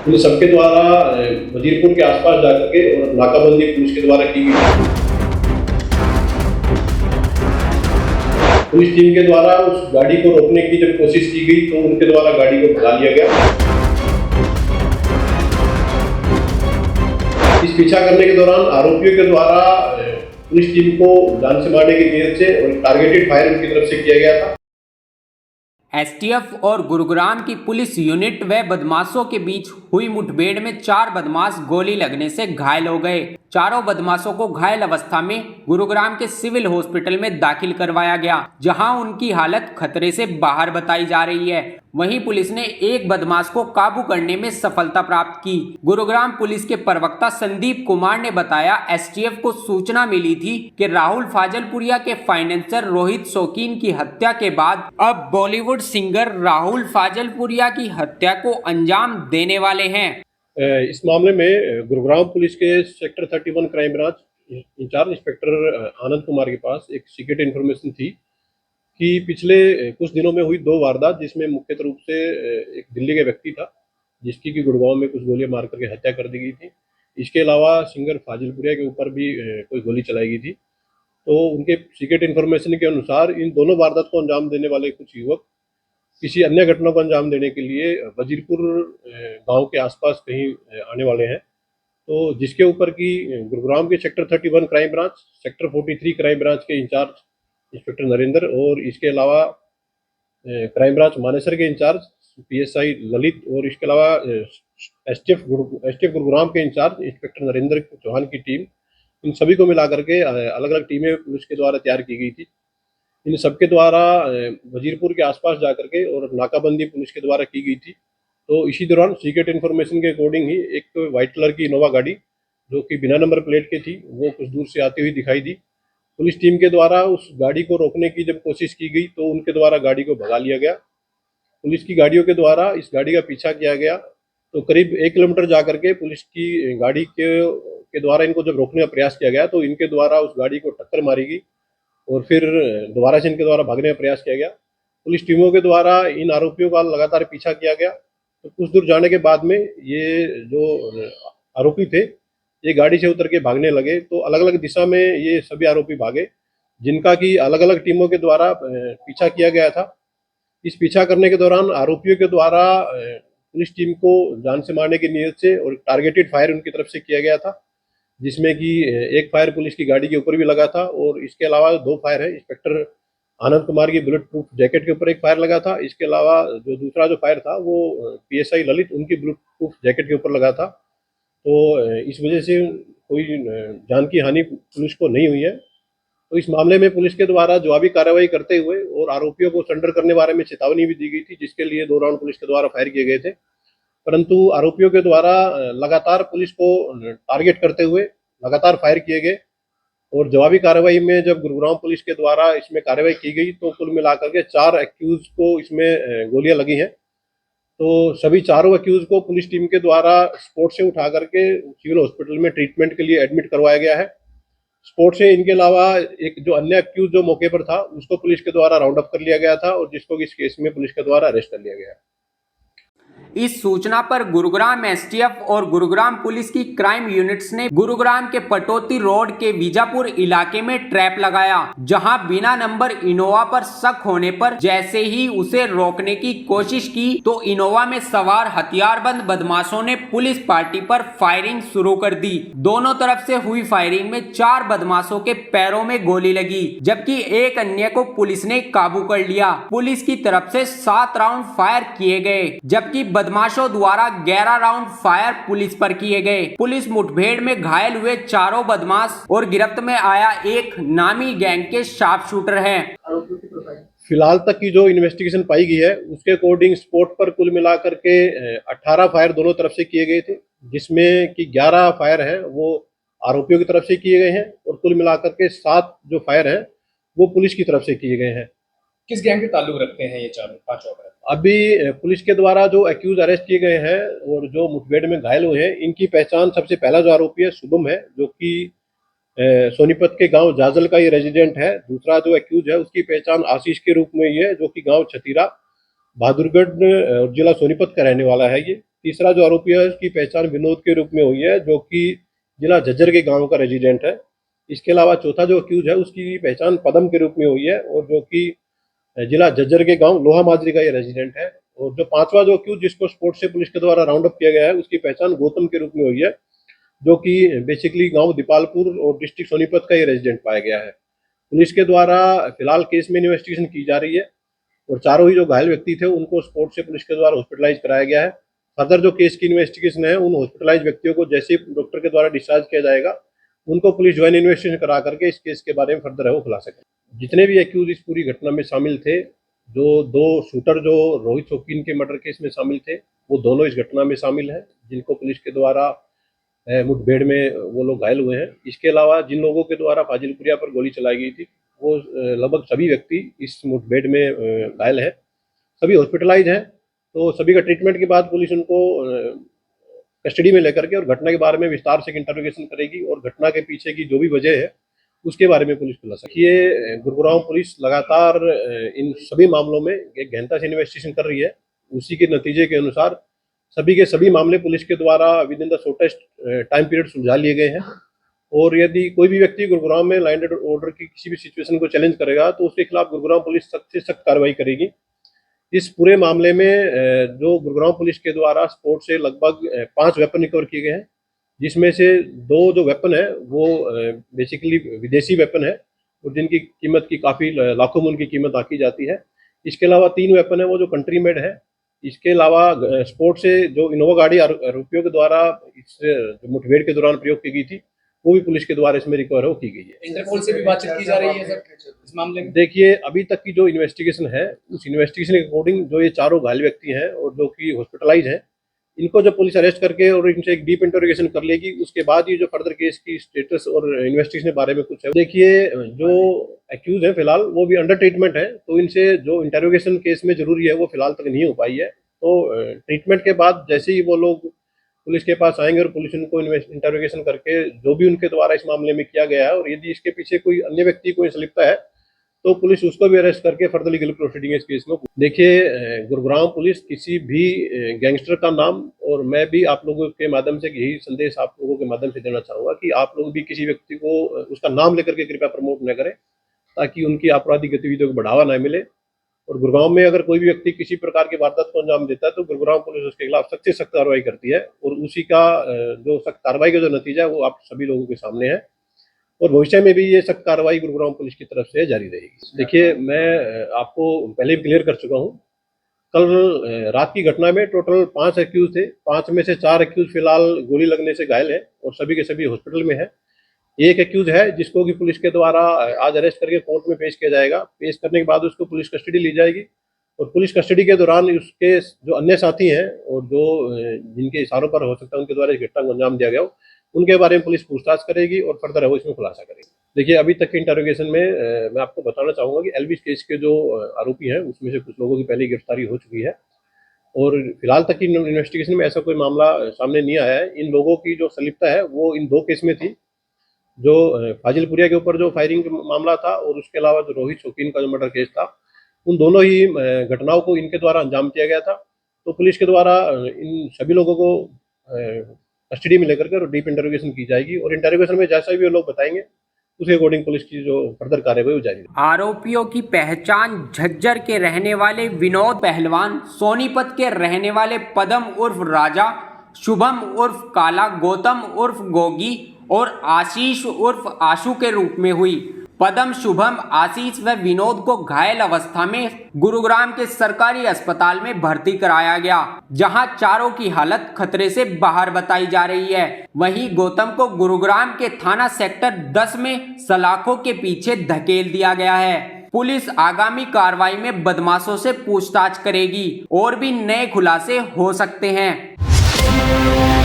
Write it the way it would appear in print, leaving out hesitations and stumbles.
Police सबके द्वारा वजीरपुर के आसपास जाकर के और नाकाबंदी पुलिस के द्वारा की गई। पुलिस टीम के द्वारा उस गाड़ी को रोकने की जब कोशिश की गई तो उनके द्वारा गाड़ी को भगा लिया गया। इस पीछा करने के दौरान आरोपियों के द्वारा पुलिस टीम को जान से मारने की नीयत से और टारगेटेड फायर उनकी तरफ से किया गया था। एसटीएफ और गुरुग्राम की पुलिस यूनिट व बदमाशों के बीच हुई मुठभेड़ में 4 बदमाश गोली लगने से घायल हो गए। चारों बदमाशों को घायल अवस्था में गुरुग्राम के सिविल हॉस्पिटल में दाखिल करवाया गया, जहां उनकी हालत खतरे से बाहर बताई जा रही है। वहीं पुलिस ने एक बदमाश को काबू करने में सफलता प्राप्त की। गुरुग्राम पुलिस के प्रवक्ता संदीप कुमार ने बताया, एसटीएफ को सूचना मिली थी कि राहुल फाजलपुरिया के फाइनेंसर रोहित शौकीन की हत्या के बाद अब बॉलीवुड सिंगर राहुल फाजलपुरिया की हत्या को अंजाम देने वाले हैं। इस मामले में गुरुग्राम पुलिस के sector 31 crime branch incharge inspector Anand Kumar के पास एक सीक्रेट इन्फॉर्मेशन थी कि पिछले कुछ दिनों में हुई 2 वारदात, जिसमें मुख्य रूप से एक दिल्ली का व्यक्ति था जिसकी कि गुड़गांव में कुछ गोलियां मार करके हत्या कर दी गई थी। इसके अलावा सिंगर फाजिलपुरिया के ऊपर भी कोई गोली चलाई गई थी। तो उनके सीक्रेट इन्फॉर्मेशन के अनुसार इन दोनों वारदात को अंजाम देने वाले कुछ युवक किसी अन्य घटना को अंजाम देने के लिए वजीरपुर गांव के आसपास कहीं आने वाले हैं। तो जिसके ऊपर की गुरुग्राम के sector 31 crime branch, sector 43 crime branch के इंचार्ज इंस्पेक्टर नरेंद्र और इसके अलावा क्राइम ब्रांच मानेसर के इंचार्ज पीएसआई ललित और इसके अलावा एसटीएफ गुरुग्राम के इंचार्ज इंस्पेक्टर नरेंद्र चौहान की टीम, इन सभी को मिला करके अलग अलग टीमें पुलिस के द्वारा तैयार की गई थी। इन सबके द्वारा वजीरपुर के आसपास जाकर के और नाकाबंदी पुलिस के द्वारा की गई थी। तो इसी दौरान सीक्रेट इन्फॉर्मेशन के अकॉर्डिंग ही एक वाइट कलर की इनोवा गाड़ी जो कि बिना नंबर प्लेट की थी वो कुछ दूर से आती हुई दिखाई दी। पुलिस टीम के द्वारा उस गाड़ी को रोकने की जब कोशिश की गई तो उनके द्वारा गाड़ी को भगा लिया गया। पुलिस की गाड़ियों के द्वारा इस गाड़ी का पीछा किया गया। तो करीब 1 किलोमीटर जाकर के पुलिस की गाड़ी के द्वारा इनको जब रोकने का प्रयास किया गया तो इनके द्वारा उस गाड़ी को टक्कर मारी गई और फिर दोबारा से इनके द्वारा भागने का प्रयास किया गया। पुलिस टीमों के द्वारा इन आरोपियों का लगातार पीछा किया गया। तो कुछ दूर जाने के बाद में ये जो आरोपी थे ये गाड़ी से उतर के भागने लगे। तो अलग अलग दिशा में ये सभी आरोपी भागे, जिनका कि अलग अलग टीमों के द्वारा पीछा किया गया था। इस पीछा करने के दौरान आरोपियों के द्वारा पुलिस टीम को जान से मारने की नीयत से और टारगेटेड फायर उनकी तरफ से किया गया था, जिसमें कि एक फायर पुलिस की गाड़ी के ऊपर भी लगा था और इसके अलावा 2 फायर है। इंस्पेक्टर आनंद कुमार की बुलेट प्रूफ जैकेट के ऊपर एक फायर लगा था। इसके अलावा जो दूसरा जो फायर था वो पीएसआई ललित उनकी बुलेट प्रूफ जैकेट के ऊपर लगा था। तो इस वजह से कोई जान की हानि पुलिस को नहीं हुई है। तो इस मामले में पुलिस के द्वारा जवाबी कार्रवाई करते हुए और आरोपियों को सरेंडर करने बारे में चेतावनी भी दी गई थी, जिसके लिए 2 राउंड पुलिस के द्वारा फायर किए गए थे। परंतु आरोपियों के द्वारा लगातार पुलिस को टारगेट करते हुए लगातार फायर किए गए और जवाबी कार्रवाई में जब गुरुग्राम पुलिस के द्वारा इसमें कार्रवाई की गई तो कुल मिलाकर के 4 एक्यूज को इसमें गोलियां लगी हैं। तो सभी चारों एक्यूज को पुलिस टीम के द्वारा स्पॉट से उठा करके सिविल हॉस्पिटल में ट्रीटमेंट के लिए एडमिट करवाया गया है। स्पॉट से इनके अलावा एक जो अन्य एक्यूज जो मौके पर था उसको पुलिस के द्वारा राउंड अप कर लिया गया था और जिसको इस केस में पुलिस के द्वारा अरेस्ट कर लिया गया है। इस सूचना पर गुरुग्राम एसटीएफ और गुरुग्राम पुलिस की क्राइम यूनिट्स ने गुरुग्राम के पटोती रोड के बीजापुर इलाके में ट्रैप लगाया, जहां बिना नंबर इनोवा पर शक होने पर जैसे ही उसे रोकने की कोशिश की तो इनोवा में सवार हथियारबंद बदमाशों ने पुलिस पार्टी पर फायरिंग शुरू कर दी। दोनों तरफ से हुई फायरिंग में 4 बदमाशों के पैरों में गोली लगी, जबकि एक अन्य को पुलिस ने काबू कर लिया। पुलिस की तरफ से 7 राउंड फायर किए गए, जबकि बदमाशों द्वारा 11 राउंड फायर पुलिस पर किए गए। पुलिस मुठभेड़ में घायल हुए 4 बदमाश और गिरफ्त में आया एक नामी गैंग के शार्प शूटर हैं। फिलहाल तक की जो इन्वेस्टिगेशन पाई गई है उसके अकॉर्डिंग स्पॉट पर कुल मिलाकर के 18 फायर दोनों तरफ से किए गए थे, जिसमें कि 11 फायर हैं वो आरोपियों की तरफ से किए गए हैं और कुल मिलाकर के 7 जो फायर हैं वो पुलिस की तरफ से किए गए हैं। किस गैंग के ताल्लुक रखते हैं ये 4-5 अपराधी? अभी पुलिस के द्वारा जो एक्यूज अरेस्ट किए गए हैं और जो मुठभेड़ में घायल हुए हैं इनकी पहचान सबसे पहला जो आरोपी है शुभम है, जो कि सोनीपत के गांव जाजल का ये रेजिडेंट है। दूसरा जो एक्यूज है उसकी पहचान आशीष के रूप में ही है, जो कि गांव छतीरा बहादुरगढ़ जिला सोनीपत का रहने वाला है। ये तीसरा जो आरोपी है उसकी पहचान विनोद के रूप में हुई है, जो कि जिला झज्जर के गांव का रेजिडेंट है। इसके अलावा चौथा जो अक्यूज है उसकी पहचान पदम के रूप में हुई है, और जो कि जिला झज्जर के गांव लोहा माजरी का ये रेजिडेंट है। और जो पांचवा जो अक्यूज जिसको स्पोर्ट से पुलिस के द्वारा राउंड अप किया गया है उसकी पहचान गौतम के रूप में हुई है, जो कि बेसिकली गांव दीपालपुर और डिस्ट्रिक्ट सोनीपत का ये रेजिडेंट पाया गया है। पुलिस के द्वारा फिलहाल केस में इन्वेस्टिगेशन की जा रही है, और चारों ही जो घायल व्यक्ति थे उनको स्पोर्ट से पुलिस के द्वारा हॉस्पिटलाइज कराया गया है। फर्दर जो केस की इन्वेस्टिगेशन है उन हॉस्पिटलाइज व्यक्तियों को जैसे ही डॉक्टर के द्वारा डिस्चार्ज किया जाएगा उनको पुलिस ज्वाइन इन्वेस्टिगेशन करा करके इस केस के बारे में फर्दर है वो खुला सके। जितने भी एक्यूज इस पूरी घटना में शामिल थे, जो दो शूटर जो रोहित शौकीन के मर्डर केस में शामिल थे, वो दोनों इस घटना में शामिल हैं, जिनको पुलिस के द्वारा मुठभेड़ में वो लोग घायल हुए हैं। इसके अलावा जिन लोगों के द्वारा फाजिलपुरिया पर गोली चलाई गई थी वो लगभग सभी व्यक्ति इस मुठभेड़ में घायल हैं, सभी हॉस्पिटलाइज हैं। तो सभी का ट्रीटमेंट के बाद पुलिस उनको कस्टडी में लेकर के और घटना के बारे में विस्तार से इंटरोगेशन करेगी, और घटना के पीछे की जो भी वजह है उसके बारे में पुलिस खुला सके। ये गुरुग्राम पुलिस लगातार इन सभी मामलों में एक गहनता से इन्वेस्टिगेशन कर रही है। उसी के नतीजे के अनुसार सभी के सभी मामले पुलिस के द्वारा with in the shortest time period सुलझा लिए गए हैं। और यदि कोई भी व्यक्ति गुरुग्राम में लैंड ऑर्डर की किसी भी सिचुएशन को चैलेंज करेगा तो उसके खिलाफ गुरुग्राम पुलिस सख्त से सख्त कार्रवाई करेगी। इस पूरे मामले में जो गुरुग्राम पुलिस के द्वारा स्पोर्ट से लगभग 5 वेपन रिकवर किए गए हैं, जिसमें से 2 जो वेपन है वो बेसिकली विदेशी वेपन है, और जिनकी कीमत की काफ़ी लाखों मूल्य की कीमत आकी जाती है। इसके अलावा 3 वेपन है वो जो कंट्री मेड है। इसके अलावा स्पोर्ट से जो इनोवा गाड़ी आरोपियों के द्वारा इस मुठभेड़ के दौरान प्रयोग की गई थी वो भी पुलिस के द्वारा इसमें रिकवर हो की गई है। इंटरपोल से भी बातचीत की जा रही है सर इस मामले में? देखिए, अभी तक की जो इन्वेस्टिगेशन है उस इन्वेस्टिगेशन के अकॉर्डिंग जो ये चारों घायल व्यक्ति हैं और जो कि हॉस्पिटलाइज हैं, इनको जब पुलिस अरेस्ट करके और इनसे एक डीप इंटरोगेशन कर लेगी उसके बाद ही जो फर्दर केस की स्टेटस और इन्वेस्टिगेशन के बारे में कुछ है। देखिए, जो एक्यूज है फिलहाल वो भी अंडर ट्रीटमेंट है, तो इनसे जो इंटरोगेशन केस में जरूरी है वो फिलहाल तक नहीं हो पाई है। तो ट्रीटमेंट के बाद जैसे ही वो लोग पुलिस के पास आएंगे और पुलिस उनको इंटरोगेशन करके जो भी उनके द्वारा इस मामले में किया गया है, और यदि इसके पीछे कोई अन्य व्यक्ति कोई संलिप्त है तो पुलिस उसको भी अरेस्ट करके फर्दर लीगल प्रोसीडिंग इस केस में। देखिए, गुरुग्राम पुलिस किसी भी गैंगस्टर का नाम, और मैं भी आप लोगों के माध्यम से यही संदेश आप लोगों के माध्यम से देना चाहूँगा कि आप लोग भी किसी व्यक्ति को उसका नाम लेकर के कृपया प्रमोट न करें, ताकि उनकी आपराधिक गतिविधियों को बढ़ावा न मिले। और गुरुग्राम में अगर कोई भी व्यक्ति किसी प्रकार की वारदात को अंजाम देता है तो गुरुग्राम पुलिस उसके खिलाफ सख्त से सख्त कार्रवाई करती है, और उसी का जो सख्त कार्रवाई का जो नतीजा है वो आप सभी लोगों के सामने है, और भविष्य में भी ये सख्त कार्रवाई गुरुग्राम पुलिस की तरफ से जारी रहेगी। देखिए, मैं आपको पहले भी क्लियर कर चुका हूँ, कल रात की घटना में टोटल 5 एक्यूज थे। 5 में से 4 एक्यूज फिलहाल गोली लगने से घायल है और सभी के सभी हॉस्पिटल में है। एक एक्यूज है जिसको कि पुलिस के द्वारा आज अरेस्ट करके कोर्ट में पेश किया जाएगा। पेश करने के बाद उसको पुलिस कस्टडी ली जाएगी, और पुलिस कस्टडी के दौरान उसके जो अन्य साथी हैं और जो जिनके इशारों पर हो सकता है उनके द्वारा इस घटना को अंजाम दिया गया हो, उनके बारे में पुलिस पूछताछ करेगी और फर्दर है वो इसमें खुलासा करेगी। देखिए, अभी तक के इंटरोगेशन में मैं आपको बताना चाहूँगा कि एलविस केस के जो आरोपी हैं उसमें से कुछ लोगों की पहले गिरफ्तारी हो चुकी है, और फिलहाल तक की इन्वेस्टिगेशन में ऐसा कोई मामला सामने नहीं आया है। इन लोगों की जो संलिप्तता है वो इन 2 केस में थी, जो फाजिलपुरिया के ऊपर जो फायरिंग मामला था और उसके अलावा जो रोहित शौकीन का जो मर्डर केस था, उन दोनों ही घटनाओं को इनके द्वारा अंजाम दिया गया था। तो पुलिस के द्वारा इन सभी लोगों को कस्टडी में लेकर के डीप इंटरोगेशन की जाएगी, और इंटरोगेशन में जैसा भी वो लोग बताएंगे उसके अकॉर्डिंग पुलिस की जो फर्दर कार्रवाई वो जारी रहेगी। आरोपियों की पहचान झज्जर के रहने वाले विनोद पहलवान, सोनीपत के रहने वाले पदम उर्फ राजा, शुभम उर्फ काला, गौतम उर्फ गोगी और आशीष उर्फ आशु के रूप में हुई। पदम, शुभम, आशीष व विनोद को घायल अवस्था में गुरुग्राम के सरकारी अस्पताल में भर्ती कराया गया, जहां चारों की हालत खतरे से बाहर बताई जा रही है। वहीं गौतम को गुरुग्राम के थाना सेक्टर 10 में सलाखों के पीछे धकेल दिया गया है। पुलिस आगामी कार्रवाई में बदमाशों से पूछताछ करेगी और भी नए खुलासे हो सकते हैं।